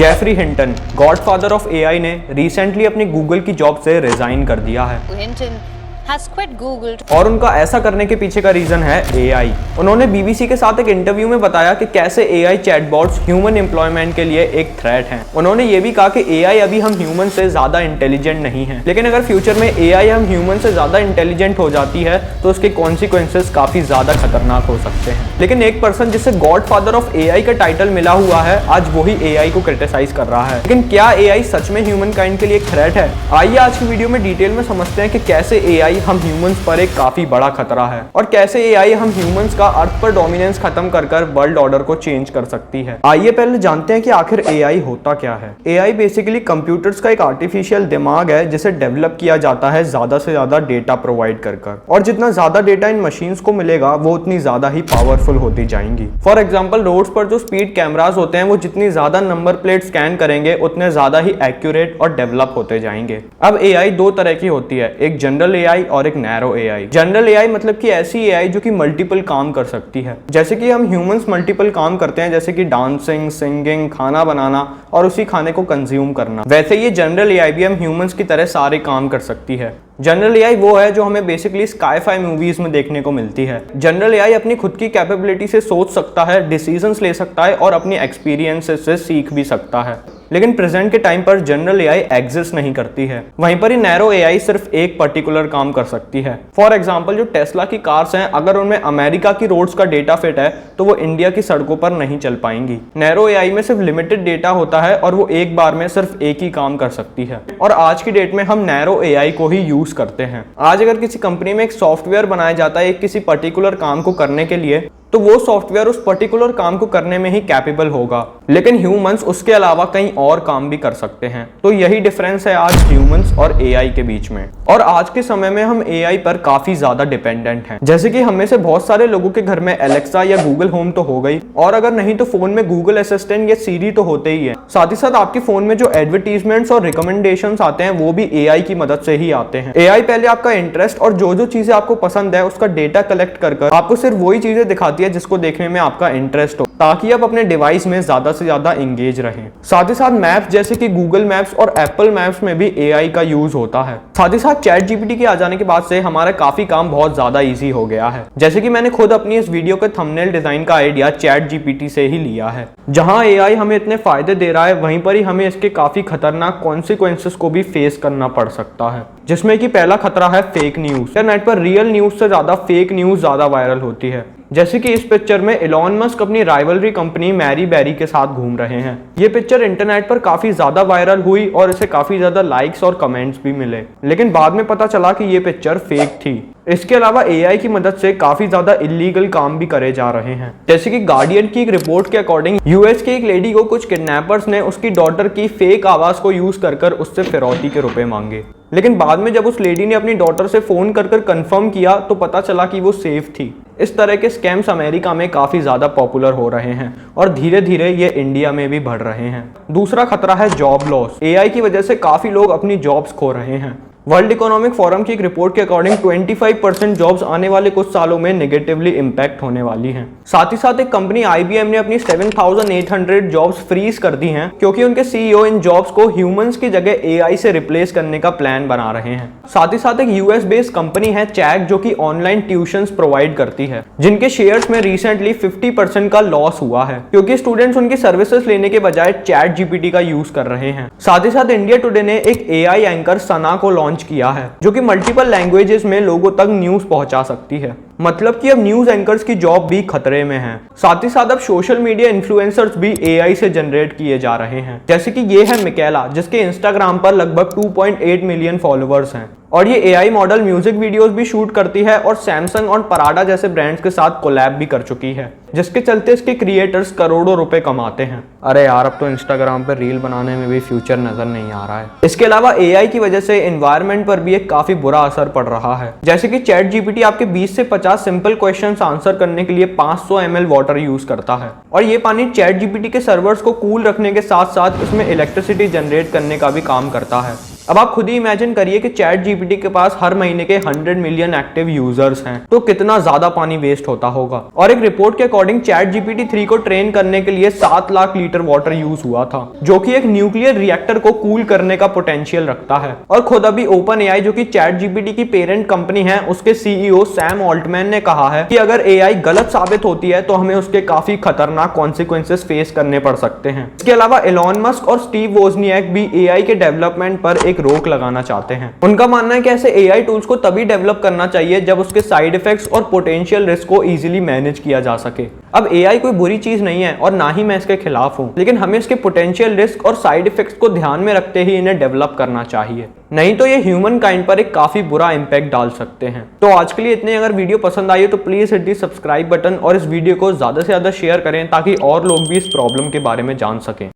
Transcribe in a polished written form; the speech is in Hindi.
Jeffrey Hinton, godfather of AI, ने रिसेंटली अपनी गूगल की जॉब से रिजाइन कर दिया है। Hinton has quit Google. और उनका ऐसा करने के पीछे का रीजन है एआई। उन्होंने बीबीसी के साथ एक इंटरव्यू में बताया कि कैसे एआई चैटबॉट्स ह्यूमन एम्प्लॉयमेंट के लिए एक थ्रेट हैं। उन्होंने ये भी कहा कि एआई अभी हम ह्यूमन से ज्यादा इंटेलिजेंट नहीं है, लेकिन अगर फ्यूचर में एआई हम ह्यूमन से ज्यादा इंटेलिजेंट हो जाती है तो उसके कॉन्सिक्वेंसेस काफी ज्यादा खतरनाक हो सकते हैं। लेकिन एक पर्सन जिसे गॉड फादर ऑफ एआई का टाइटल मिला हुआ है, आज वही एआई को क्रिटिसाइज कर रहा है। लेकिन क्या एआई सच में ह्यूमन काइंड के लिए एक थ्रेट है? आइए आज की वीडियो में डिटेल में समझते हैं कि कैसे एआई हम ह्यूमंस पर एक काफी बड़ा खतरा है और कैसे एआई हम ह्यूमंस का अर्थ पर डोमिनेंस खत्म कर वर्ल्ड ऑर्डर को चेंज कर सकती है। आइए पहले जानते हैं कि आखिर एआई होता क्या है। एआई बेसिकली कंप्यूटर्स का एक आर्टिफिशियल दिमाग है जिसे डेवलप किया जाता है ज्यादा से ज्यादा डेटा प्रोवाइड कर और जितना ज्यादा डेटा इन मशीन्स को मिलेगा वो उतनी ज्यादा ही पावरफुल होती जाएंगी। फॉर एग्जाम्पल रोड्स पर जो स्पीड कैमरास होते हैं वो जितनी ज्यादा नंबर प्लेट स्कैन करेंगे उतने ज्यादा ही एक्यूरेट और डेवलप होते जाएंगे। अब एआई दो तरह की होती है, एक जनरल एआई और एक नैरो एआई। जनरल एआई मतलब कि ऐसी एआई जो कि मल्टीपल काम कर सकती है, जैसे कि हम ह्यूमंस मल्टीपल काम करते हैं, जैसे कि डांसिंग, सिंगिंग, खाना बनाना और उसी खाने को कंज्यूम करना। वैसे ये जनरल एआई भी हम ह्यूमंस की तरह सारे काम कर सकती है। जनरल एआई वो है जो हमें बेसिकली स्काई-फाई मूवीज में देखने को मिलती है। जनरल एआई अपनी खुद की कैपेबिलिटी से सोच सकता है, डिसीजंस ले सकता है और अपनी एक्सपीरियंसेस से सीख भी सकता है। लेकिन प्रेजेंट के टाइम पर जनरल एआई एग्जिस्ट नहीं करती है। वहीं पर ही नैरो एआई सिर्फ एक पर्टिकुलर काम कर सकती है। फॉर एग्जांपल जो टेस्ला की कार्स हैं, अगर उनमें अमेरिका की रोड्स का डेटा फिट है तो वो इंडिया की सड़कों पर नहीं चल पाएंगी। नैरो एआई में सिर्फ लिमिटेड डेटा होता है और वो एक बार में सिर्फ एक ही काम कर सकती है। और आज की डेट में हम नैरो एआई को ही यूज करते हैं। आज अगर किसी कंपनी में एक सॉफ्टवेयर बनाया जाता है एक किसी पर्टिकुलर काम को करने के लिए, तो वो सॉफ्टवेयर उस पर्टिकुलर काम को करने में ही कैपेबल होगा, लेकिन ह्यूमंस उसके अलावा कई और काम भी कर सकते हैं। तो यही डिफरेंस है आज ह्यूमंस और एआई के बीच में। और आज के समय में हम एआई पर काफी ज्यादा डिपेंडेंट हैं। जैसे कि हम में से बहुत सारे लोगों के घर में एलेक्सा या गूगल होम तो हो गई, और अगर नहीं तो फोन में गूगल असिस्टेंट या सीरी तो होते ही है। साथ ही साथ आपके फोन में जो एडवर्टीजमेंट्स और रिकमेंडेशंस आते हैं वो भी एआई की मदद से ही आते हैं। एआई पहले आपका इंटरेस्ट और जो जो चीजें आपको पसंद है उसका डेटा कलेक्ट कर आपको सिर्फ वही चीजें दिखाती है जिसको देखने में आपका इंटरेस्ट हो, ताकि आप अपने डिवाइस में ज्यादा से ज्यादा एंगेज रहें। साथ ही साथ मैप्स जैसे कि गूगल मैप्स और एप्पल मैप्स में भी एआई का यूज होता है। साथ ही साथ चैट जीपीटी के आ जाने के बाद से हमारा काफी काम बहुत ज्यादा इजी हो गया है। जैसे कि मैंने खुद अपनी इस वीडियो के थंबनेल डिजाइन का आइडिया चैट जीपीटी से ही लिया है। जहां एआई हमें इतने फायदे दे रहा है, वहीं पर ही हमें इसके काफी खतरनाक कॉन्सिक्वेंसेस को भी फेस करना पड़ सकता है, जिसमें कि पहला खतरा है फेक न्यूज। इंटरनेट पर रियल न्यूज से ज्यादा फेक न्यूज ज्यादा वायरल होती है। जैसे कि इस पिक्चर में इलॉन मस्क अपनी राइवलरी कंपनी मैरी बेरी के साथ घूम रहे हैं। ये पिक्चर इंटरनेट पर काफी ज्यादा वायरल हुई और इसे काफी ज्यादा लाइक्स और कमेंट्स भी मिले, लेकिन बाद में पता चला कि ये पिक्चर फेक थी। इसके अलावा एआई की मदद से काफी ज्यादा इलीगल काम भी करे जा रहे हैं। जैसे कि गार्डियन की एक रिपोर्ट के अकॉर्डिंग यूएस की एक लेडी को कुछ किडनैपर्स ने उसकी डॉटर की फेक आवाज को यूज कर उससे फिरौती के रुपए मांगे, लेकिन बाद में जब उस लेडी ने अपनी डॉटर से फोन कर कंफर्म किया तो पता चला कि वो सेफ थी। इस तरह के स्कैम्स अमेरिका में काफी ज्यादा पॉपुलर हो रहे हैं और धीरे धीरे ये इंडिया में भी बढ़ रहे हैं। दूसरा खतरा है जॉब लॉस। एआई की वजह से काफी लोग अपनी जॉब्स खो रहे हैं। वर्ल्ड इकोनॉमिक फोरम की एक रिपोर्ट के अकॉर्डिंग 25% जॉब्स आने वाले कुछ सालों में नेगेटिवली इंपैक्ट होने वाली हैं। साथ ही साथ एक कंपनी आईबीएम ने अपनी 7,800 जॉब्स फ्रीज कर दी हैं, क्योंकि उनके सीईओ इन जॉब्स को ह्यूमंस की जगह एआई से रिप्लेस करने का प्लान बना रहे हैं। साथ ही साथ एक यूएस बेस्ड कंपनी है चैग, जो कि ऑनलाइन ट्यूशंस प्रोवाइड करती है, जिनके शेयर्स में रिसेंटली 50% का लॉस हुआ है, क्योंकि स्टूडेंट्स उनकी सर्विसेज लेने के बजाय चैट जीपीटी का यूज कर रहे हैं। साथ ही साथ इंडिया टुडे ने एक एआई एंकर सना को लॉन्च किया है, जो कि मल्टीपल लैंग्वेजेस में लोगों तक न्यूज पहुंचा सकती है। मतलब कि अब न्यूज एंकर्स की जॉब भी खतरे में है। साथ ही साथ अब सोशल मीडिया इन्फ्लुएंसर्स भी एआई से जनरेट किए जा रहे हैं। जैसे कि ये है मिकेला, जिसके इंस्टाग्राम पर लगभग 2.8 मिलियन फॉलोअर्स हैं और ये एआई मॉडल म्यूजिक वीडियोस भी शूट करती है और सैमसंग और पराडा जैसे ब्रांड्स के साथ कोलैब भी कर चुकी है, जिसके चलते इसके क्रिएटर्स करोड़ों रुपए कमाते हैं। अरे यार, अब तो इंस्टाग्राम पर रील बनाने में भी फ्यूचर नजर नहीं आ रहा है। इसके अलावा एआई की वजह से एनवायरनमेंट पर भी एक काफी बुरा असर पड़ रहा है। जैसे कि चैट जीपीटी आपके 20 से 50 सिंपल क्वेश्चंस आंसर करने के लिए 500 ml वाटर यूज करता है, और ये पानी चैट जीपीटी के सर्वर्स को कूल रखने के साथ साथ इसमें इलेक्ट्रिसिटी जनरेट करने का भी काम करता है। अब आप खुद ही इमेजिन करिए कि चैट जीपीटी के पास हर महीने के 100 मिलियन एक्टिव यूजर्स हैं, तो कितना ज्यादा पानी वेस्ट होता होगा। और एक रिपोर्ट के अकॉर्डिंग चैट जीपीटी 3 को ट्रेन करने के लिए 7 लाख लीटर वाटर यूज हुआ था, जो कि एक न्यूक्लियर रिएक्टर को कूल करने का पोटेंशियल रखता है। और खुद अभी ओपन एआई, जो कि चैट जीपीटी की पेरेंट कंपनी है, उसके सीईओ सैम ऑल्टमैन ने कहा है कि अगर एआई गलत साबित होती है तो हमें उसके काफी खतरनाक कॉन्सिक्वेंसेस फेस करने पड़ सकते हैं। इसके अलावा एलॉन मस्क और स्टीव वोजनियाक भी एआई के डेवलपमेंट पर एक रोक लगाना चाहते हैं। उनका मानना है कि ऐसे एआई टूल्स को तभी डेवलप करना चाहिए जब उसके साइड इफेक्ट्स और पोटेंशियल रिस्क को इजीली मैनेज किया जा सके। अब एआई कोई बुरी चीज नहीं है और ना ही मैं इसके खिलाफ हूं, लेकिन हमें इसके पोटेंशियल रिस्क और साइड इफेक्ट्स को ध्यान में रखते ही इन्हें डेवलप करना चाहिए, नहीं तो ये ह्यूमन काइंड पर एक काफी बुरा इंपैक्ट डाल सकते हैं। तो आज के लिए इतने। अगर वीडियो पसंद आई हो तो please hit the subscribe button और इस वीडियो को ज्यादा से ज्यादा शेयर करें ताकि और लोग भी इस प्रॉब्लम के बारे में जान सकें।